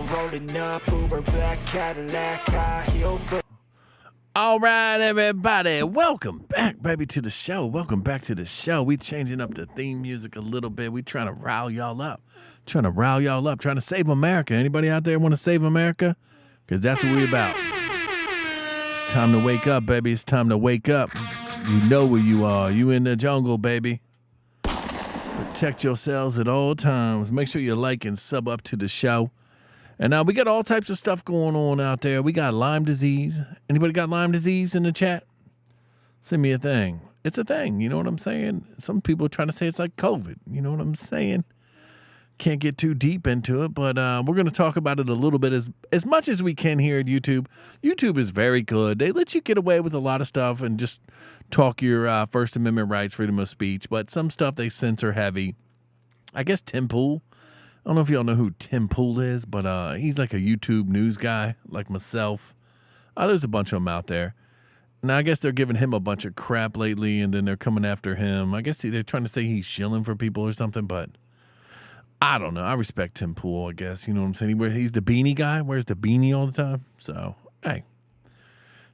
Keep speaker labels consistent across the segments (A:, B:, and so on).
A: rolling up, Uber black Cadillac, high heel.
B: All right, everybody, welcome back, baby, to the show. Welcome back to the show. We changing up the theme music a little bit. We trying to rile y'all up. Trying to save America. Anybody out there want to save America? Because that's what we about. It's time to wake up, baby. It's time to wake up. You know where you are. You in the jungle, baby. Protect yourselves at all times. Make sure you like and sub up to the show. And now we got all types of stuff going on out there. We got Lyme disease. Anybody got Lyme disease in the chat? Send me a thing. It's a thing. You know what I'm saying? Some people are trying to say it's like COVID. You know what I'm saying? Can't get too deep into it, but we're going to talk about it a little bit as much as we can here at YouTube. YouTube is very good. They let you get away with a lot of stuff and just talk your First Amendment rights, freedom of speech, but some stuff they censor heavy. I guess Tim Pool. I don't know if y'all know who Tim Pool is, but he's like a YouTube news guy like myself. There's a bunch of them out there. Now, I guess they're giving him a bunch of crap lately, and then they're coming after him. I guess they're trying to say he's shilling for people or something, but I don't know. I respect Tim Pool, I guess. You know what I'm saying? He's the beanie guy. Wears the beanie all the time. So, hey,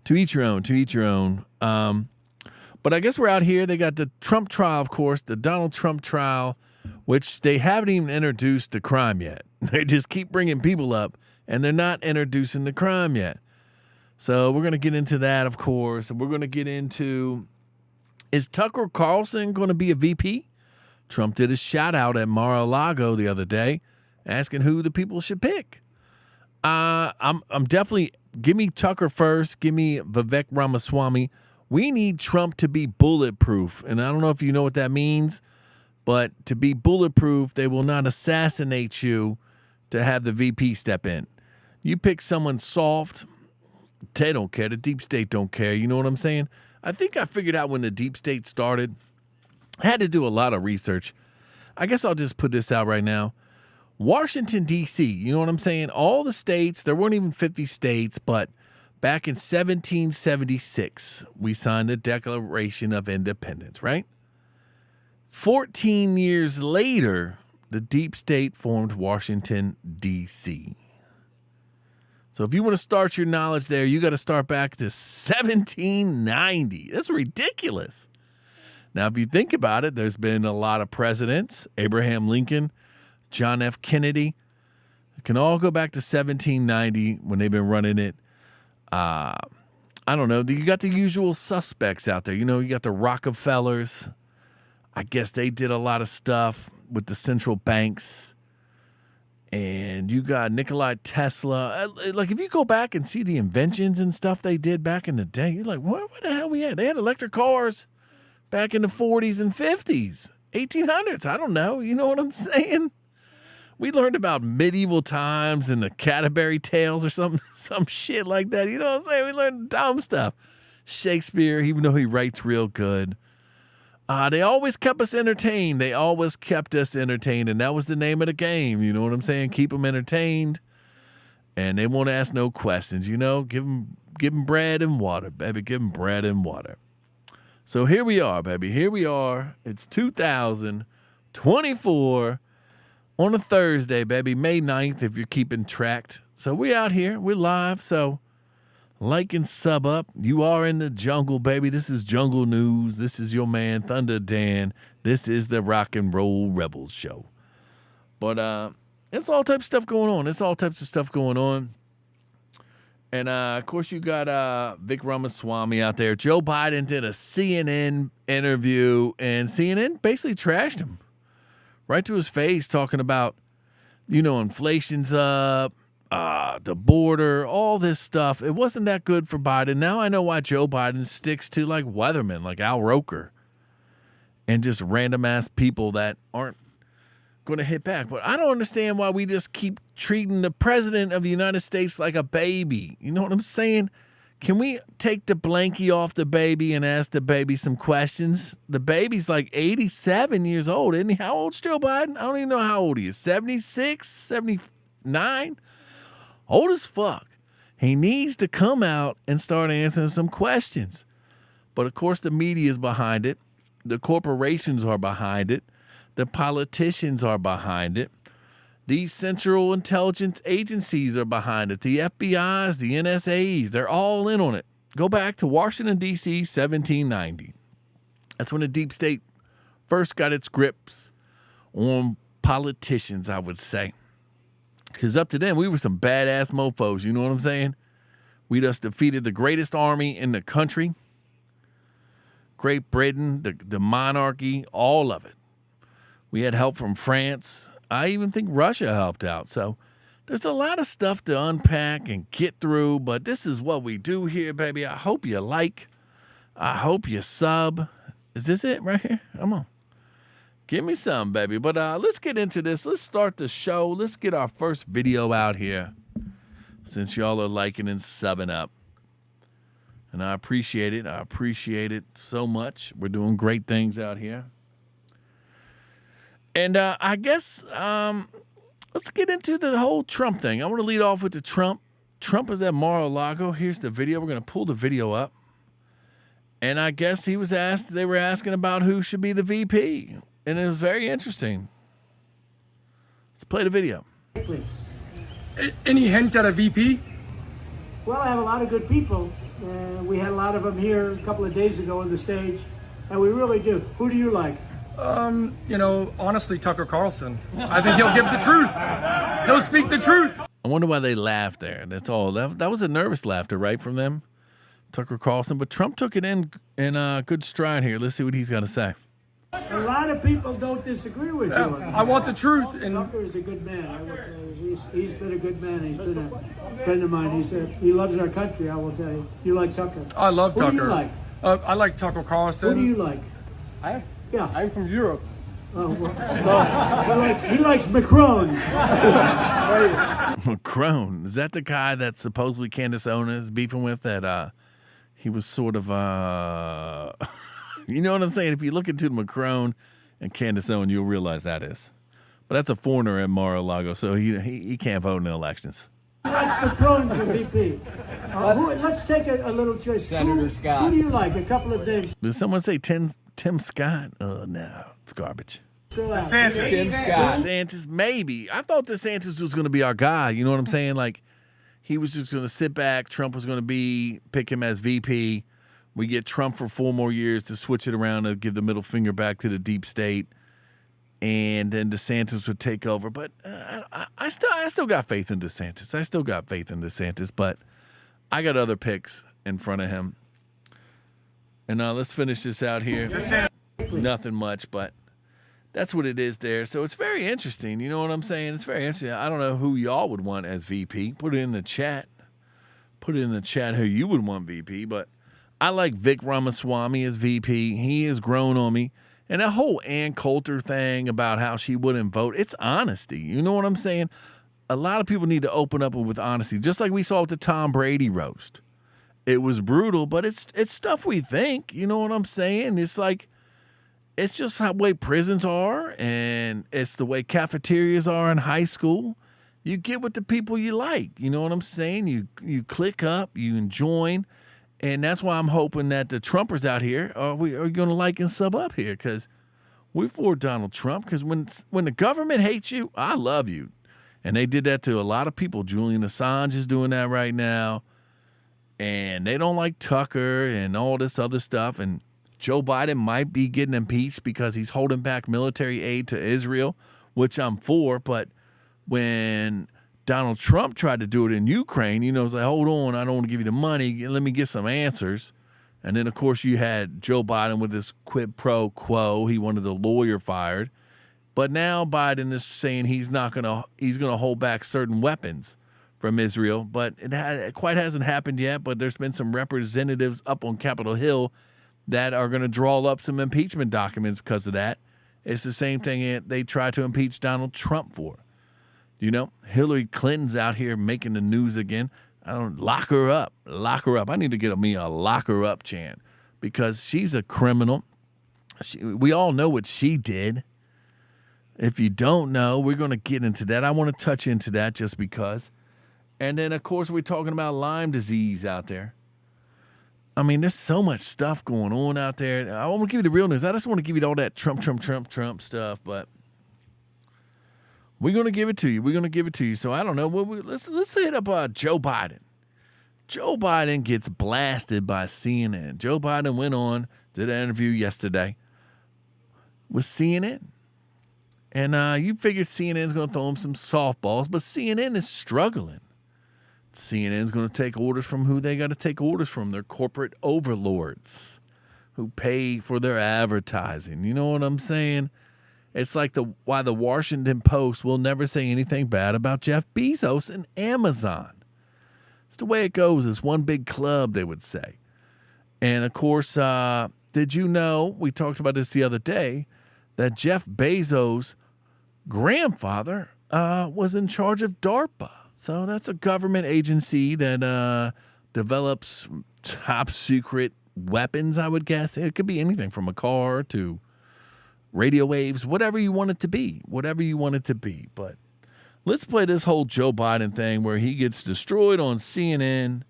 B: to each your own, to each your own. But I guess we're out here. They got the Trump trial, of course, the Donald Trump trial, which they haven't even introduced the crime yet. They just keep bringing people up, and they're not introducing the crime yet. So we're going to get into that, of course. And we're going to get into, is Tucker Carlson going to be a VP? Trump did a shout out at Mar-a-Lago the other day asking who the people should pick. I'm definitely, give me Tucker first. Give me Vivek Ramaswamy. We need Trump to be bulletproof. And I don't know if you know what that means, but to be bulletproof, they will not assassinate you to have the VP step in. You pick someone soft, they don't care. The deep state don't care. You know what I'm saying? I think I figured out when the deep state started. I had to do a lot of research. I guess I'll just put this out right now. Washington, D.C., you know what I'm saying? All the states, there weren't even 50 states, but back in 1776, we signed the Declaration of Independence, right? 14 years later, the deep state formed Washington, D.C. So if you want to start your knowledge there, you got to start back to 1790. That's ridiculous. Now, if you think about it, there's been a lot of presidents, Abraham Lincoln, John F. Kennedy. It can all go back to 1790 when they've been running it. I don't know. You got the usual suspects out there. You know, you got the Rockefellers. I guess they did a lot of stuff with the central banks. And you got Nikola Tesla. Like, if you go back and see the inventions and stuff they did back in the day, you're like, what the hell we had? They had electric cars back in the 40s and 50s, 1800s. I don't know. You know what I'm saying? We learned about medieval times and the Canterbury Tales or some shit like that. You know what I'm saying? We learned dumb stuff. Shakespeare, even though he writes real good. They always kept us entertained. And that was the name of the game. You know what I'm saying? Keep them entertained, and they won't ask no questions. You know, give them bread and water, baby. Give them bread and water. So here we are, baby. Here we are. It's 2024 on a Thursday, baby. May 9th, if you're keeping track. So we out here. We're live. So like and sub up. You are in the jungle, baby. This is Jungle News. This is your man, Thunder Dan. This is the Rock and Roll Rebels show. But it's all types of stuff going on. And, of course, you got Vic Ramaswamy out there. Joe Biden did a CNN interview, and CNN basically trashed him right to his face, talking about, you know, inflation's up, the border, all this stuff. It wasn't that good for Biden. Now I know why Joe Biden sticks to, like, weathermen, like Al Roker, and just random-ass people that aren't going to hit back. But I don't understand why we just keep treating the president of the United States like a baby. You know what I'm saying? Can we take the blankie off the baby and ask the baby some questions? The baby's like 87 years old, isn't he? How old's Joe Biden? I don't even know how old he is. 76, 79? Old as fuck. He needs to come out and start answering some questions. But of course the media is behind it. The corporations are behind it. The politicians are behind it. These central intelligence agencies are behind it. The FBIs, the NSAs, they're all in on it. Go back to Washington, D.C., 1790. That's when the deep state first got its grips on politicians, I would say. Because up to then, we were some badass mofos, you know what I'm saying? We just defeated the greatest army in the country. Great Britain, the monarchy, all of it. We had help from France. I even think Russia helped out. So there's a lot of stuff to unpack and get through, but this is what we do here, baby. I hope you like. I hope you sub. Is this it right here? Come on. Give me some, baby. But let's get into this. Let's start the show. Let's get our first video out here since y'all are liking and subbing up. And I appreciate it. I appreciate it so much. We're doing great things out here. And I guess let's get into the whole Trump thing. I want to lead off with the Trump. Trump is at Mar-a-Lago. Here's the video. We're going to pull the video up. And I guess they were asking about who should be the VP. And it was very interesting. Let's play the video.
C: Any hint at a VP?
D: Well, I have a lot of good people. We had a lot of them here a couple of days ago on the stage, and we really do. Who do you like?
C: Honestly, Tucker Carlson. I think he'll give the truth. He'll speak the truth.
B: I wonder why they laughed there. That's all. That was a nervous laughter, right, from them? Tucker Carlson. But Trump took it in good stride here. Let's see what he's got to say.
D: A lot of people don't disagree with you.
C: I want the truth. And
D: Tucker is a good man. I will tell you. He's been a good man. He's been a friend of mine. He loves our country, I will tell you. You like Tucker?
C: I love Tucker.
D: Who do you like?
C: I like Tucker Carlson.
D: Who do you like?
C: I'm from Europe.
D: Oh, well, he likes Macron.
B: Macron. Is that the guy that supposedly Candace Owens is beefing with? That he was sort of you know what I'm saying? If you look into Macron and Candace Owens, you'll realize that is. But that's a foreigner at Mar-a-Lago, so he can't vote in the elections.
D: He likes Macron for VP. Let's take a little choice.
E: Senator Scott.
D: Who do you like? A couple of names.
B: Did someone say Tim Scott? No, it's garbage. DeSantis, maybe. I thought DeSantis was going to be our guy. You know what I'm saying? Like, he was just going to sit back. Trump was going to pick him as VP. We get Trump for 4 more years to switch it around and give the middle finger back to the deep state. And then DeSantis would take over. But I still got faith in DeSantis. But I got other picks in front of him. And let's finish this out here. Nothing much, but that's what it is there. So it's very interesting. You know what I'm saying? It's very interesting. I don't know who y'all would want as VP. Put it in the chat. Put it in the chat who you would want VP. But I like Vic Ramaswamy as VP. He has grown on me. And that whole Ann Coulter thing about how she wouldn't vote, it's honesty. You know what I'm saying? A lot of people need to open up with honesty, just like we saw with the Tom Brady roast. It was brutal, but it's stuff we think. You know what I'm saying? It's like, it's just how way prisons are, and it's the way cafeterias are in high school. You get with the people you like. You know what I'm saying? You click up, you join. And that's why I'm hoping that the Trumpers out here are going to like and sub up here, because we're for Donald Trump. Because when the government hates you, I love you. And they did that to a lot of people. Julian Assange is doing that right now. And they don't like Tucker and all this other stuff. And Joe Biden might be getting impeached because he's holding back military aid to Israel, which I'm for. But when Donald Trump tried to do it in Ukraine, it's like, hold on, I don't want to give you the money. Let me get some answers. And then, of course, you had Joe Biden with this quid pro quo. He wanted the lawyer fired. But now Biden is saying he's going to hold back certain weapons from Israel. But it quite hasn't happened yet. But there's been some representatives up on Capitol Hill that are going to draw up some impeachment documents because of that. It's the same thing they tried to impeach Donald Trump for. Hillary Clinton's out here making the news again. I don't lock her up. I need to get me a lock her up chant, because she's a criminal. We all know what she did. If you don't know, we're going to get into that. I want to touch into that just because. And then, of course, we're talking about Lyme disease out there. I mean, there's so much stuff going on out there. I want to give you the real news. I just want to give you all that Trump stuff, but We're going to give it to you. We're going to give it to you. So I don't know. Let's hit up Joe Biden. Joe Biden gets blasted by CNN. Joe Biden went on, did an interview yesterday with CNN. And you figured CNN's going to throw him some softballs, but CNN is struggling. CNN's going to take orders from who they got to take orders from. Their corporate overlords who pay for their advertising. You know what I'm saying? It's like why the Washington Post will never say anything bad about Jeff Bezos and Amazon. It's the way it goes. It's one big club, they would say. And, of course, did you know, we talked about this the other day, that Jeff Bezos' grandfather was in charge of DARPA. So that's a government agency that develops top secret weapons, I would guess. It could be anything from a car to radio waves, whatever you want it to be, But let's play this whole Joe Biden thing where he gets destroyed on CNN,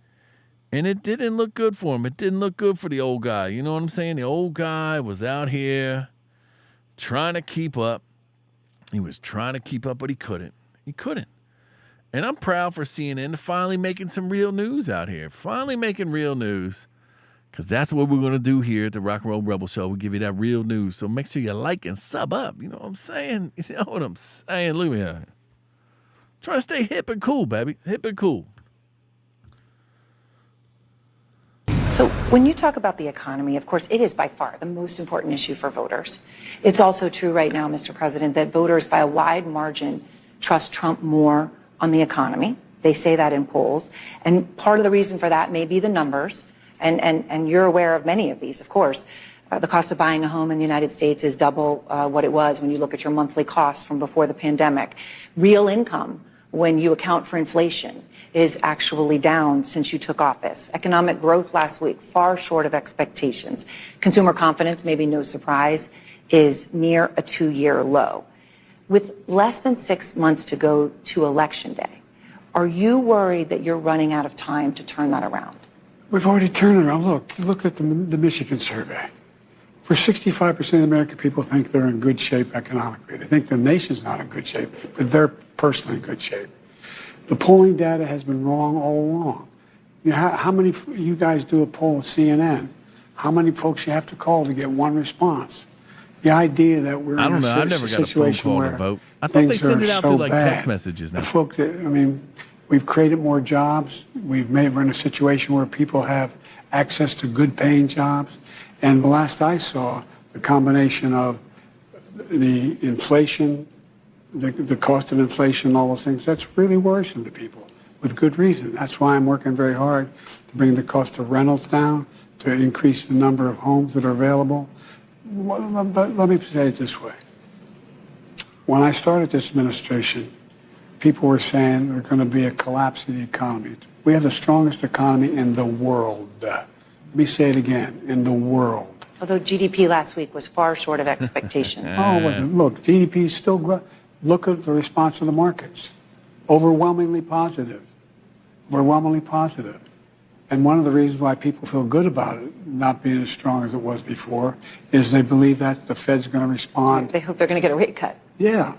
B: and it didn't look good for him. It didn't look good for the old guy. You know what I'm saying? The old guy was out here trying to keep up. He was trying to keep up, but he couldn't. And I'm proud for CNN to finally making some real news out here. Finally making real news. Because that's what we're going to do here at the Rock and Roll Rebel Show. We give you that real news. So make sure you like and sub up. You know what I'm saying? You know what I'm saying? Look at me here. Trying to stay hip and cool, baby. Hip and cool.
E: So when you talk about the economy, of course, it is by far the most important issue for voters. It's also true right now, Mr. President, that voters by a wide margin trust Trump more on the economy. They say that in polls. And part of the reason for that may be the numbers. And you're aware of many of these, of course. The cost of buying a home in the United States is double what it was when you look at your monthly costs from before the pandemic. Real income, when you account for inflation, is actually down since you took office. Economic growth last week, far short of expectations. Consumer confidence, maybe no surprise, is near a 2-year low. With less than 6 months to go to Election Day, are you worried that you're running out of time to turn that around?
F: We've already turned it around. Look at the Michigan survey. For 65% of the American people think they're in good shape economically. They think the nation's not in good shape, but they're personally in good shape. The polling data has been wrong all along. You know, how many, you guys do a poll with CNN, how many folks you have to call to get one response? The idea that we're
B: I don't
F: in
B: know.
F: a
B: I never got a phone
F: situation
B: call
F: where
B: to vote. I thought they
F: things
B: send it
F: are
B: out
F: so
B: through like
F: bad.
B: text messages now.
F: The folk that, I mean, we've created more jobs. We're in a situation where people have access to good paying jobs. And the last I saw, the combination of the inflation, the cost of inflation, all those things, that's really worrisome to people with good reason. That's why I'm working very hard to bring the cost of rentals down, to increase the number of homes that are available. But let me say it this way. When I started this administration, people were saying there's going to be a collapse of the economy. We have the strongest economy in the world. Let me say it again, in the world.
E: Although GDP last week was far short of expectations.
F: Oh, it wasn't. Look, GDP is still growing. Look at the response of the markets. Overwhelmingly positive. Overwhelmingly positive. And one of the reasons why people feel good about it not being as strong as it was before is they believe that the Fed's going to respond.
E: They hope they're going to get a rate cut.
F: Yeah.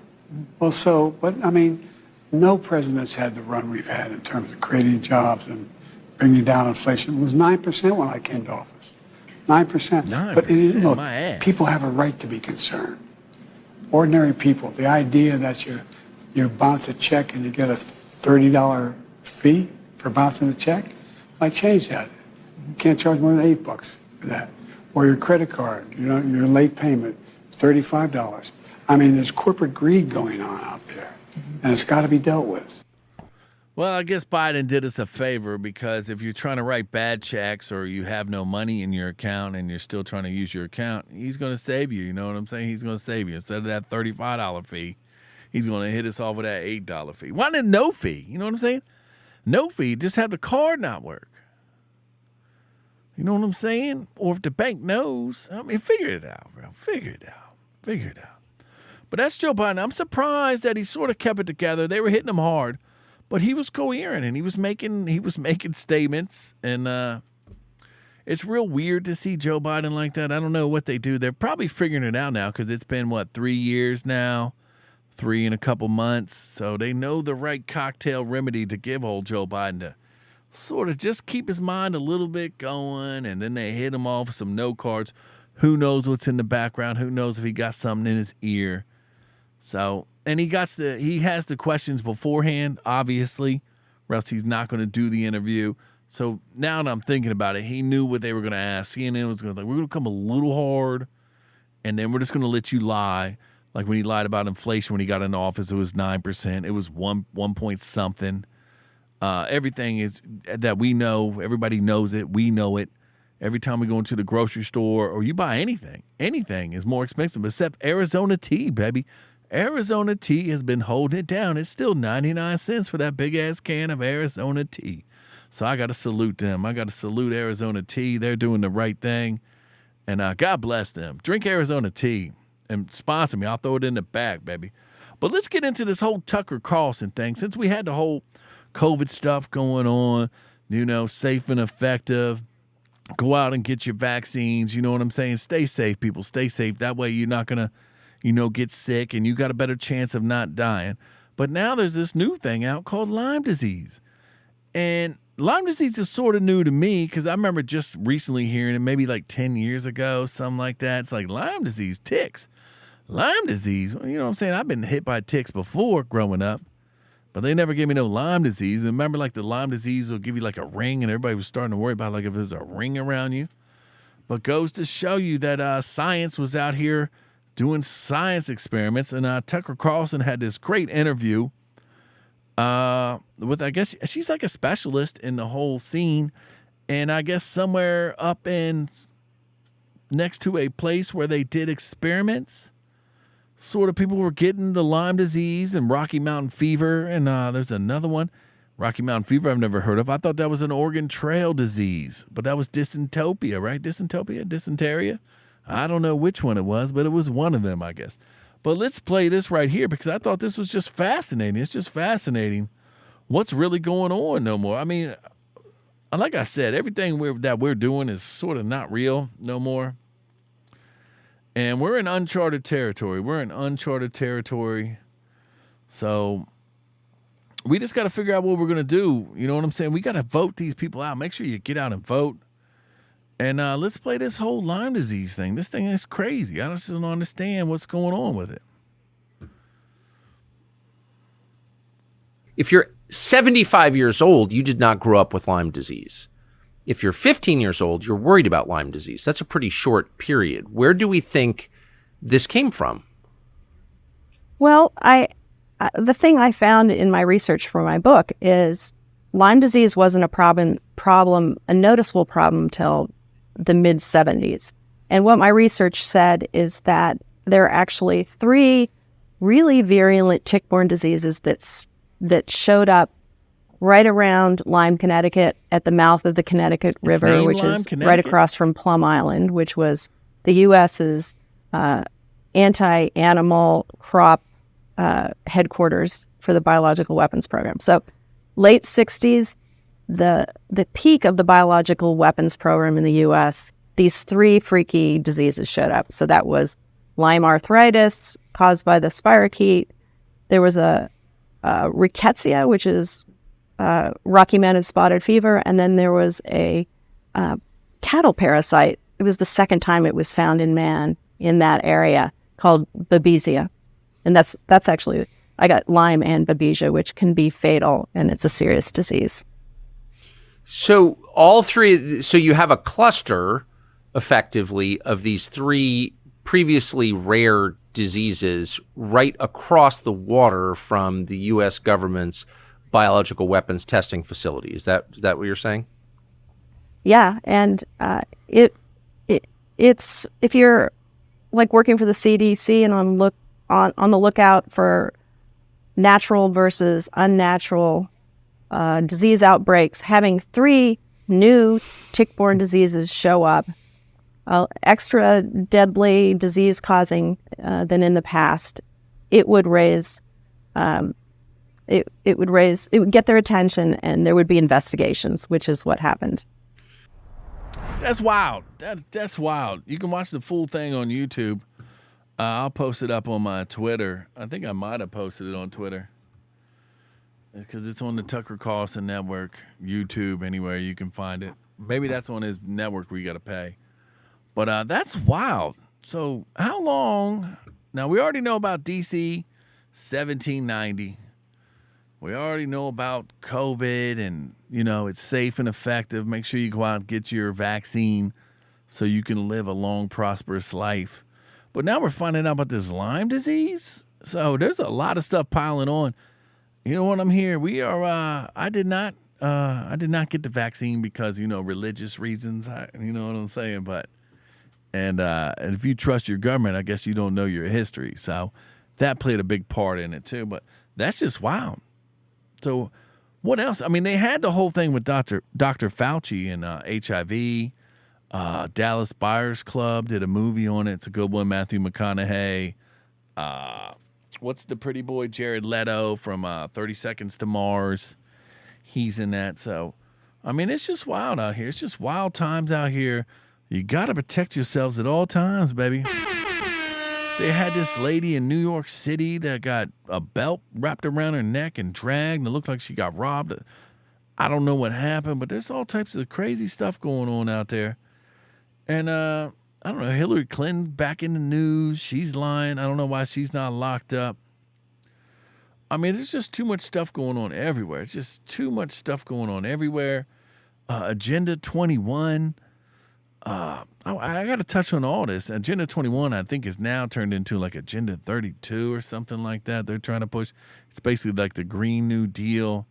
F: Well, but I mean, no president's had the run we've had in terms of creating jobs and bringing down inflation. It was 9% when I came to office. 9%.
B: 9%,
F: But look,
B: my ass.
F: people have a right to be concerned. Ordinary people. The idea that you bounce a check and you get a $30 fee for bouncing the check, I changed that. You can't charge more than $8 for that. Or your credit card, your late payment, $35. I mean, there's corporate greed going on out there, and it's got to be dealt with.
B: Well, I guess Biden did us a favor because if you're trying to write bad checks or you have no money in your account and you're still trying to use your account, he's going to save you. You know what I'm saying? He's going to save you. Instead of that $35 fee, he's going to hit us off with that $8 fee. Why not no fee? You know what I'm saying? No fee. Just have the card not work. You know what I'm saying? Or if the bank knows, I mean, figure it out, bro. Figure it out. But that's Joe Biden. I'm surprised that he sort of kept it together. They were hitting him hard. But he was coherent and he was making statements, and it's real weird to see Joe Biden like that. I don't know what they do. They're probably figuring it out now because it's been 3 years now, 3 in a couple months. So they know the right cocktail remedy to give old Joe Biden to sort of just keep his mind a little bit going. And then they hit him off with some no cards. Who knows what's in the background? Who knows if he got something in his ear? So, and he has the questions beforehand, obviously, or else he's not going to do the interview. So now that I'm thinking about it, he knew what they were going to ask. CNN was going to we're going to come a little hard, and then we're just going to let you lie. Like when he lied about inflation when he got into office, it was 9%. It was 1 point something. Everything is that we know. Everybody knows it. We know it. Every time we go into the grocery store or you buy anything is more expensive except Arizona tea, baby. Arizona tea has been holding it down. It's still 99 cents for that big-ass can of Arizona tea. So I got to salute them. I got to salute Arizona tea. They're doing the right thing. And God bless them. Drink Arizona tea and sponsor me. I'll throw it in the bag, baby. But let's get into this whole Tucker Carlson thing. Since we had the whole COVID stuff going on, safe and effective. Go out and get your vaccines. You know what I'm saying? Stay safe, people. Stay safe. That way you're not going to, get sick and you got a better chance of not dying. But now there's this new thing out called Lyme disease. And Lyme disease is sort of new to me because I remember just recently hearing it maybe like 10 years ago, something like that. It's like Lyme disease, ticks. Lyme disease, you know what I'm saying? I've been hit by ticks before growing up. But they never gave me no Lyme disease. And remember, like the Lyme disease will give you like a ring, and everybody was starting to worry about like if there's a ring around you. But goes to show you that science was out here doing science experiments. And Tucker Carlson had this great interview with, I guess, she's like a specialist in the whole scene. And I guess somewhere up in next to a place where they did experiments. Sort of people were getting the Lyme disease and Rocky Mountain fever. And there's another one, Rocky Mountain fever, I've never heard of. I thought that was an Oregon Trail disease, but that was dysentopia, right? Dysenteria? I don't know which one it was, but it was one of them, I guess. But let's play this right here because I thought this was just fascinating. It's just fascinating what's really going on no more. I mean, like I said, everything that we're doing is sort of not real no more. And we're in uncharted territory. So we just got to figure out what we're going to do. You know what I'm saying? We got to vote these people out. Make sure you get out and vote. And let's play this whole Lyme disease thing. This thing is crazy. I just don't understand what's going on with it.
G: If you're 75 years old, you did not grow up with Lyme disease. If you're 15 years old, you're worried about Lyme disease. That's a pretty short period. Where do we think this came from?
H: Well, the thing I found in my research for my book is Lyme disease wasn't a noticeable problem till the mid-70s. And what my research said is that there are actually 3 really virulent tick-borne diseases that showed up right around Lyme, Connecticut, at the mouth of the Connecticut River, which is right across from Plum Island, which was the U.S.'s anti-animal crop headquarters for the biological weapons program. So late 60s, the peak of the biological weapons program in the U.S., these 3 freaky diseases showed up. So that was Lyme arthritis caused by the spirochete. There was a rickettsia, which is Rocky Mountain spotted fever, and then there was a cattle parasite. It was the second time it was found in man in that area, called Babesia. And that's actually, I got Lyme and Babesia, which can be fatal, and it's a serious disease.
G: So so you have a cluster, effectively, of these 3 previously rare diseases right across the water from the U.S. government's biological weapons testing facility. Is that what you're saying?
H: Yeah, and it's if you're like working for the CDC and on the lookout for natural versus unnatural disease outbreaks, having 3 new tick-borne diseases show up, extra deadly disease causing than in the past, it would raise. It would get their attention, and there would be investigations, which is what happened.
B: That's wild. That's wild. You can watch the full thing on YouTube. I'll post it up on my Twitter. I think I might have posted it on Twitter. Because it's on the Tucker Carlson network, YouTube, anywhere you can find it. Maybe that's on his network where you got to pay. But that's wild. So how long? Now, we already know about DC 1790. We already know about COVID and, it's safe and effective. Make sure you go out and get your vaccine so you can live a long, prosperous life. But now we're finding out about this Lyme disease. So there's a lot of stuff piling on. You know what I'm here? We are. I did not get the vaccine because religious reasons. You know what I'm saying? But and if you trust your government, I guess you don't know your history. So that played a big part in it too. But that's just wild. So what else? I mean, they had the whole thing with Dr. Fauci and HIV. Dallas Buyers Club did a movie on it. It's a good one. Matthew McConaughey. What's the pretty boy? Jared Leto from 30 Seconds to Mars. He's in that. So, I mean, it's just wild out here. It's just wild times out here. You got to protect yourselves at all times, baby. They had this lady in New York City that got a belt wrapped around her neck and dragged, and it looked like she got robbed. I don't know what happened, but there's all types of crazy stuff going on out there. And, I don't know, Hillary Clinton back in the news. She's lying. I don't know why she's not locked up. I mean, there's just too much stuff going on everywhere. It's just too much stuff going on everywhere. Agenda 21. I got to touch on all this. Agenda 21, I think, is now turned into like Agenda 32 or something like that. They're trying to push. It's basically like the Green New Deal.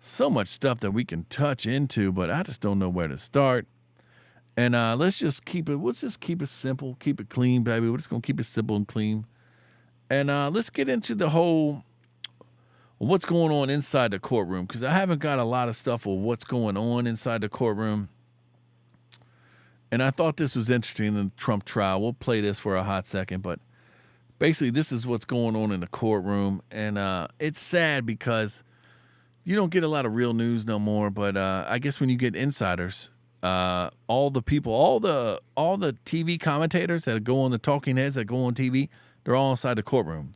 B: So much stuff that we can touch into, but I just don't know where to start. And let's just keep it simple, keep it clean, baby. We're just going to keep it simple and clean. And let's get into the whole what's going on inside the courtroom, because I haven't got a lot of stuff of what's going on inside the courtroom. And I thought this was interesting in the Trump trial. We'll play this for a hot second, but basically this is what's going on in the courtroom. And it's sad because you don't get a lot of real news no more, but I guess when you get insiders, all the people, all the TV commentators that go on, the talking heads that go on TV, they're all inside the courtroom.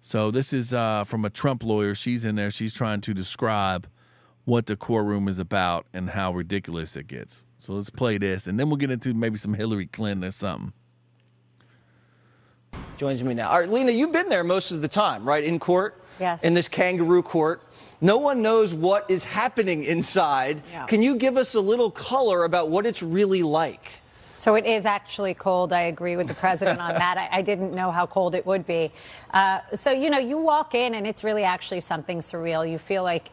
B: So this is from a Trump lawyer. She's in there. She's trying to describe what the courtroom is about and how ridiculous it gets. So let's play this, and then we'll get into maybe some Hillary Clinton or something.
I: Joins me now. All right, Lena, you've been there most of the time, right? In court?
J: Yes.
I: In this kangaroo court. No one knows what is happening inside.
J: Yeah.
I: Can you give us a little color about what it's really like?
J: So it is actually cold. I agree with the president on that. I didn't know how cold it would be. So, you walk in and it's really actually something surreal. You feel like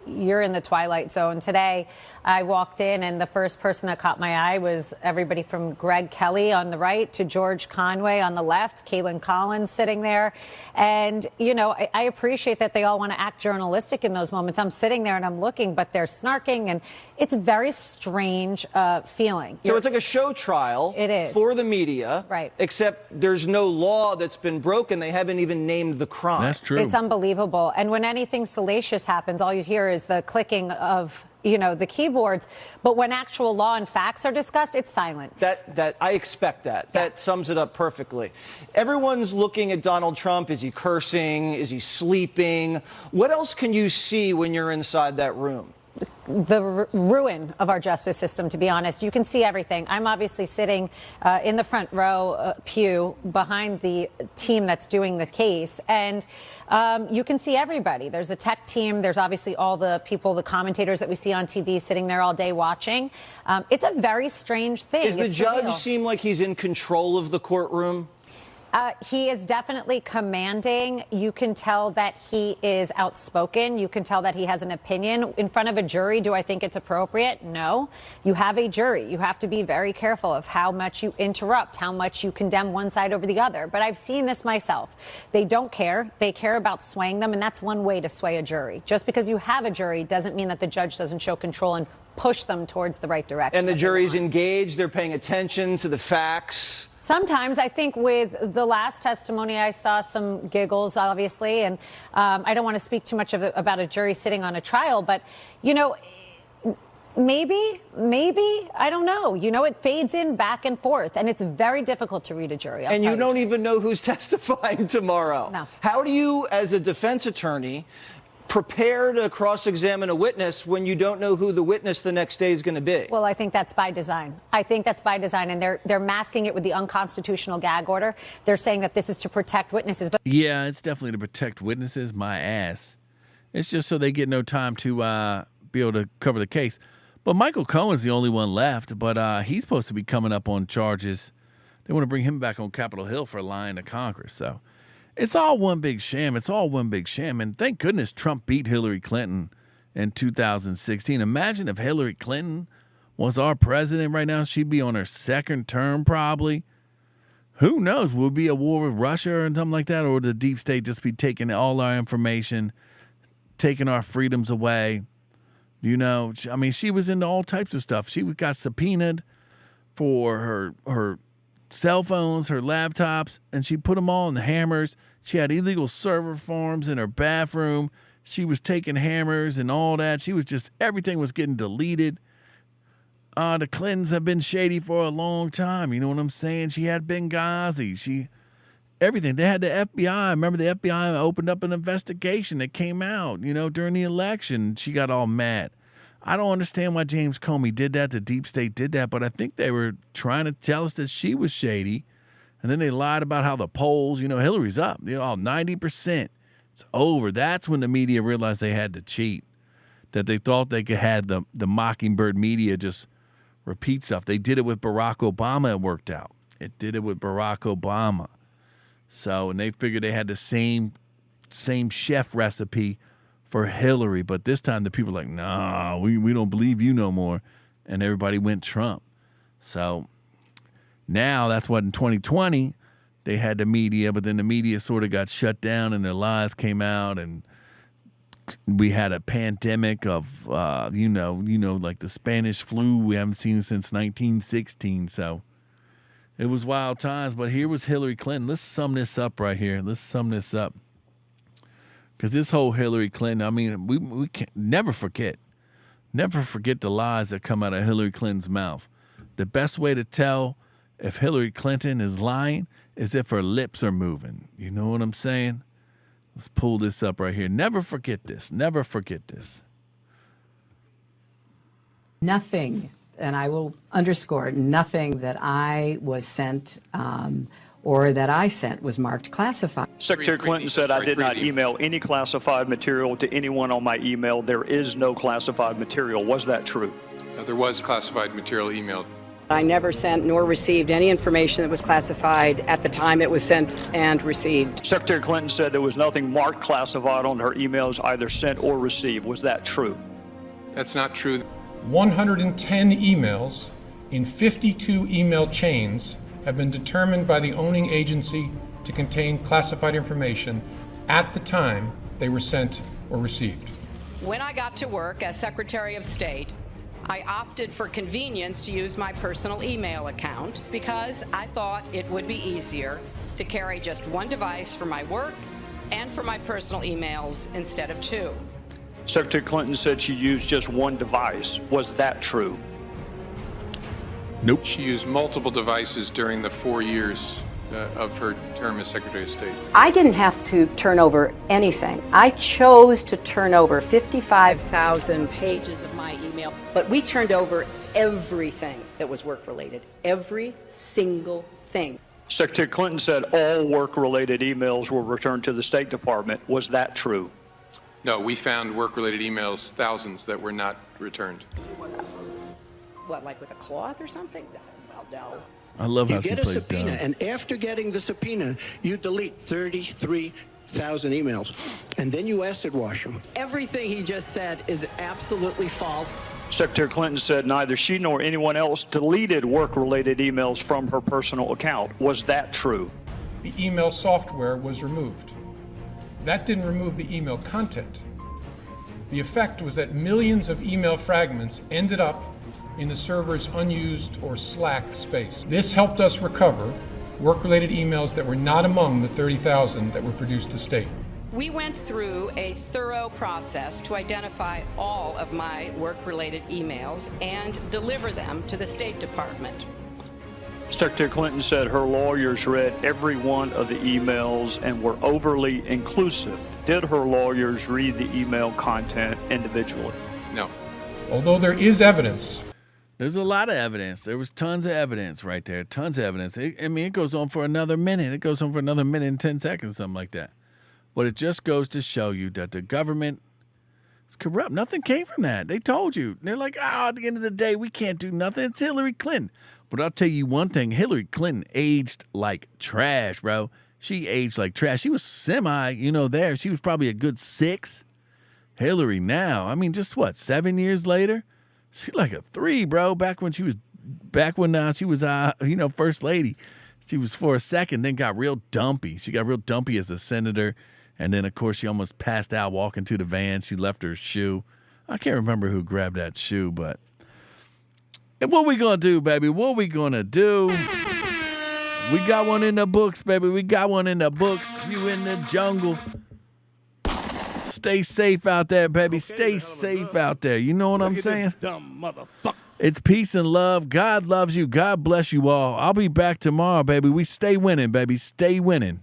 J: you're in the Twilight Zone. Today, I walked in and the first person that caught my eye was everybody from Greg Kelly on the right to George Conway on the left, Kaylin Collins sitting there. And, I appreciate that they all want to act journalistic in those moments. I'm sitting there and I'm looking, but they're snarking, and it's a very strange feeling.
I: So it's like a show trial.
J: It is.
I: For the media.
J: Right.
I: Except there's no law that's been broken. They haven't even named the crime.
B: That's true.
J: It's unbelievable. And when anything salacious happens, all you hear is the clicking of, the keyboards. But when actual law and facts are discussed, it's silent.
I: That I expect that.
J: Yeah.
I: That sums it up perfectly. Everyone's looking at Donald Trump. Is he cursing? Is he sleeping? What else can you see when you're inside that room?
J: The ruin of our justice system, to be honest. You can see everything. I'm obviously sitting in the front row pew behind the team that's doing the case, and you can see everybody. There's a tech team. There's obviously all the people, the commentators that we see on TV sitting there all day watching. It's a very strange thing.
I: Does the judge
J: surreal.
I: seem like he's in control of the courtroom?
J: He is definitely commanding. You can tell that he is outspoken. You can tell that he has an opinion. In front of a jury, do I think it's appropriate? No. You have a jury. You have to be very careful of how much you interrupt, how much you condemn one side over the other. But I've seen this myself. They don't care. They care about swaying them, and that's one way to sway a jury. Just because you have a jury doesn't mean that the judge doesn't show control and push them towards the right direction.
I: And the jury's engaged. They're paying attention to the facts.
J: Sometimes. I think with the last testimony, I saw some giggles, obviously, and I don't want to speak too much about a jury sitting on a trial, but, Maybe, I don't know. You know, it fades in back and forth, and it's very difficult to read a jury.
I: And you don't even know who's testifying tomorrow.
J: No.
I: How do you, as a defense attorney, prepare to cross-examine a witness when you don't know who the witness the next day is going to be?
J: Well, I think that's by design. And they're masking it with the unconstitutional gag order. They're saying that this is to protect witnesses. But
B: Yeah, it's definitely to protect witnesses. My ass. It's just so they get no time to be able to cover the case. But Michael Cohen's the only one left, but he's supposed to be coming up on charges. They want to bring him back on Capitol Hill for lying to Congress. So it's all one big sham. And thank goodness Trump beat Hillary Clinton in 2016. Imagine if Hillary Clinton was our president right now. She'd be on her second term probably. Who knows? Will it be a war with Russia or something like that? Or would the deep state just be taking all our information, taking our freedoms away? You know, I mean, she was into all types of stuff. She got subpoenaed for her cell phones, her laptops, and she put them all in the hammers. She had illegal server farms in her bathroom. She was taking hammers and all that. Everything was getting deleted. The Clintons have been shady for a long time. You know what I'm saying? She had Benghazi. Everything. They had the FBI. Remember the FBI opened up an investigation that came out, during the election. She got all mad. I don't understand why James Comey did that. The deep state did that, but I think they were trying to tell us that she was shady. And then they lied about how the polls, Hillary's up, 90%. It's over. That's when the media realized they had to cheat, that they thought they could have the Mockingbird media just repeat stuff. They did it with Barack Obama. It worked out. It did it with Barack Obama. So, and they figured they had the same chef recipe for Hillary. But this time the people are like, nah, we don't believe you no more. And everybody went Trump. So now that's what in 2020 they had the media, but then the media sort of got shut down and their lies came out. And we had a pandemic of, like the Spanish flu we haven't seen since 1916. So it was wild times, but here was Hillary Clinton. Let's sum this up right here. Because this whole Hillary Clinton, I mean, we can never forget the lies that come out of Hillary Clinton's mouth. The best way to tell if Hillary Clinton is lying is if her lips are moving. You know what I'm saying? Let's pull this up right here. Never forget this.
K: Nothing, and I will underscore, nothing that I was sent or that I sent was marked classified.
L: Secretary Clinton said I did not email any classified material to anyone on my email. There is no classified material. Was that true?
M: There was classified material emailed.
K: I never sent nor received any information that was classified at the time it was sent and received.
L: Secretary Clinton said there was nothing marked classified on her emails, either sent or received. Was that true?
M: That's not true.
C: 110 emails in 52 email chains have been determined by the owning agency to contain classified information at the time they were sent or received.
K: When I got to work as Secretary of State, I opted for convenience to use my personal email account because I thought it would be easier to carry just one device for my work and for my personal emails instead of two.
L: Secretary Clinton said she used just one device. Was that true?
B: Nope.
M: She used multiple devices during the 4 years of her term as Secretary of State.
K: I didn't have to turn over anything. I chose to turn over 55,000 pages of my email, but we turned over everything that was work-related, every single thing.
L: Secretary Clinton said all work-related emails were returned to the State Department. Was that true?
M: No, we found work-related emails, thousands, that were not returned.
K: What, like with a cloth or something? Well, no.
B: I love how
N: you
B: she
N: get a
B: plays
N: subpoena,
B: dumb.
N: and after getting the subpoena, you delete 33,000 emails, and then you acid wash them.
K: Everything he just said is absolutely false.
L: Secretary Clinton said neither she nor anyone else deleted work-related emails from her personal account. Was that true?
C: The email software was removed. That didn't remove the email content. The effect was that millions of email fragments ended up in the server's unused or slack space. This helped us recover work-related emails that were not among the 30,000 that were produced to state.
K: We went through a thorough process to identify all of my work-related emails and deliver them to the State Department.
L: Secretary Clinton said her lawyers read every one of the emails and were overly inclusive. Did her lawyers read the email content individually?
M: No.
C: Although there is evidence.
B: There's a lot of evidence. There was tons of evidence right there. Tons of evidence. It goes on for another minute. It goes on for another minute and 10 seconds, something like that. But it just goes to show you that the government is corrupt. Nothing came from that. They told you. They're like, at the end of the day, we can't do nothing. It's Hillary Clinton. But I'll tell you one thing. Hillary Clinton aged like trash, bro. She aged like trash. She was there. She was probably a good 6. Hillary now, I mean, just 7 years later? She's like a 3, bro. Back when she was first lady. She was for a second, then got real dumpy. She got real dumpy as a senator. And then, of course, she almost passed out walking to the van. She left her shoe. I can't remember who grabbed that shoe, but... And what we gonna do, baby? What we gonna do? We got one in the books, baby. We got one in the books. You in the jungle. Stay safe out there, baby. Stay safe out there. You know what I'm saying?
O: Dumb motherfucker.
B: It's peace and love. God loves you. God bless you all. I'll be back tomorrow, baby. We stay winning, baby. Stay winning.